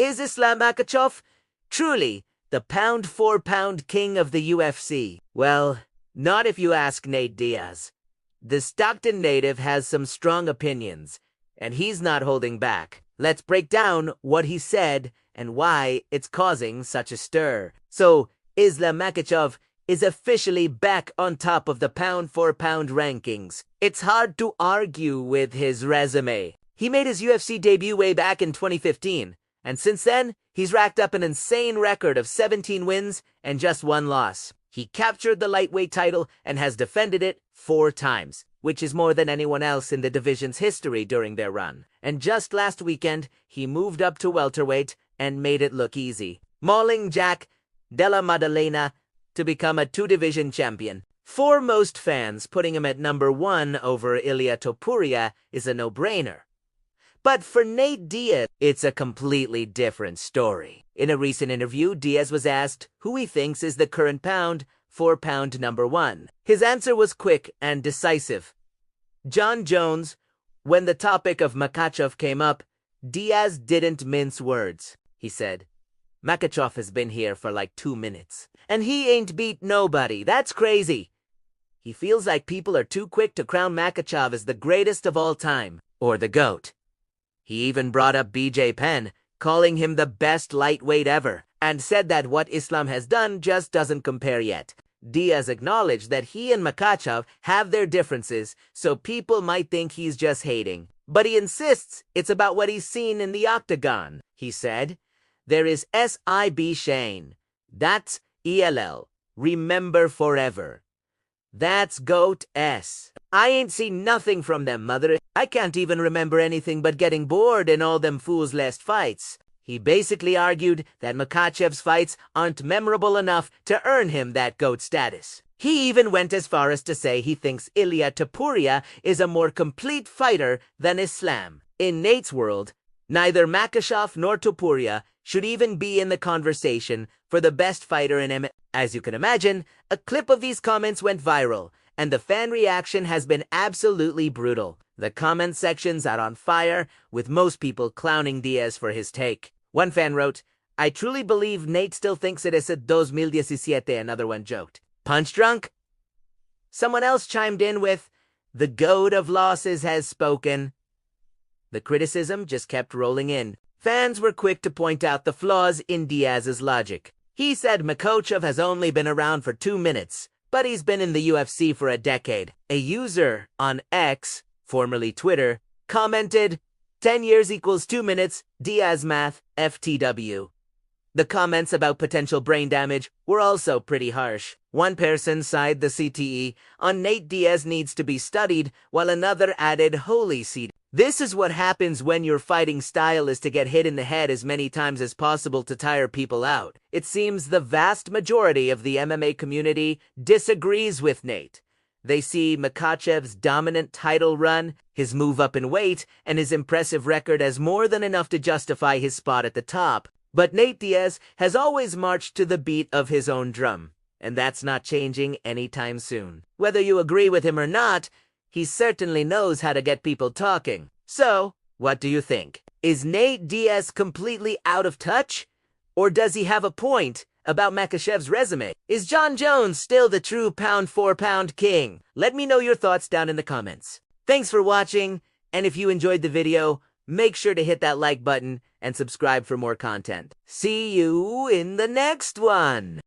Is Islam Makhachev truly the pound-for-pound king of the UFC? Well, not if you ask Nate Diaz. The Stockton native has some strong opinions, and he's not holding back. Let's break down what he said and why it's causing such a stir. So, Islam Makhachev is officially back on top of the pound-for-pound rankings. It's hard to argue with his resume. He made his UFC debut way back in 2015, and since then, he's racked up an insane record of 17 wins and just 1 loss. He captured the lightweight title and has defended it 4 times, which is more than anyone else in the division's history during their run. And just last weekend, he moved up to welterweight and made it look easy, mauling Jack Della Maddalena to become a 2-division champion. For most fans, putting him at number 1 over Ilia Topuria is a no-brainer. But for Nate Diaz, it's a completely different story. In a recent interview, Diaz was asked who he thinks is the current pound-for-pound number 1. His answer was quick and decisive. Jon Jones. When the topic of Makhachev came up, Diaz didn't mince words. He said, "Makhachev has been here for like 2 minutes, and he ain't beat nobody. That's crazy." He feels like people are too quick to crown Makhachev as the greatest of all time, or the GOAT. He even brought up BJ Penn, calling him the best lightweight ever, and said that what Islam has done just doesn't compare yet. Diaz acknowledged that he and Makhachev have their differences, so people might think he's just hating. But he insists it's about what he's seen in the octagon. He said, "There is SIB Shane. That's ELL. Remember forever. That's GOAT S. I ain't seen nothing from them, mother. I can't even remember anything but getting bored in all them fools' last fights." He basically argued that Makhachev's fights aren't memorable enough to earn him that GOAT status. He even went as far as to say he thinks Ilia Topuria is a more complete fighter than Islam. In Nate's world, neither Makhachev nor Topuria should even be in the conversation for the best fighter in MMA. As you can imagine, a clip of these comments went viral, and the fan reaction has been absolutely brutal. The comment sections are on fire, with most people clowning Diaz for his take. One fan wrote, "I truly believe Nate still thinks it is a 2017, another one joked. Punch drunk? Someone else chimed in with, "The GOAT of losses has spoken." The criticism just kept rolling in. Fans were quick to point out the flaws in Diaz's logic. He said Makhachev has only been around for 2 minutes, but he's been in the UFC for a decade. A user on X, formerly Twitter, commented, 10 years equals 2 minutes, Diaz math, FTW. The comments about potential brain damage were also pretty harsh. One person sighed the CTE on Nate Diaz needs to be studied, while another added holy CTE. This is what happens when your fighting style is to get hit in the head as many times as possible to tire people out. It seems the vast majority of the MMA community disagrees with Nate. They see Makhachev's dominant title run, his move up in weight, and his impressive record as more than enough to justify his spot at the top. But Nate Diaz has always marched to the beat of his own drum, and that's not changing anytime soon. Whether you agree with him or not, he certainly knows how to get people talking. So, what do you think? Is Nate Diaz completely out of touch? Or does he have a point about Makhachev's resume? Is Jon Jones still the true pound-for-pound king? Let me know your thoughts down in the comments. Thanks for watching, and if you enjoyed the video, make sure to hit that like button and subscribe for more content. See you in the next one!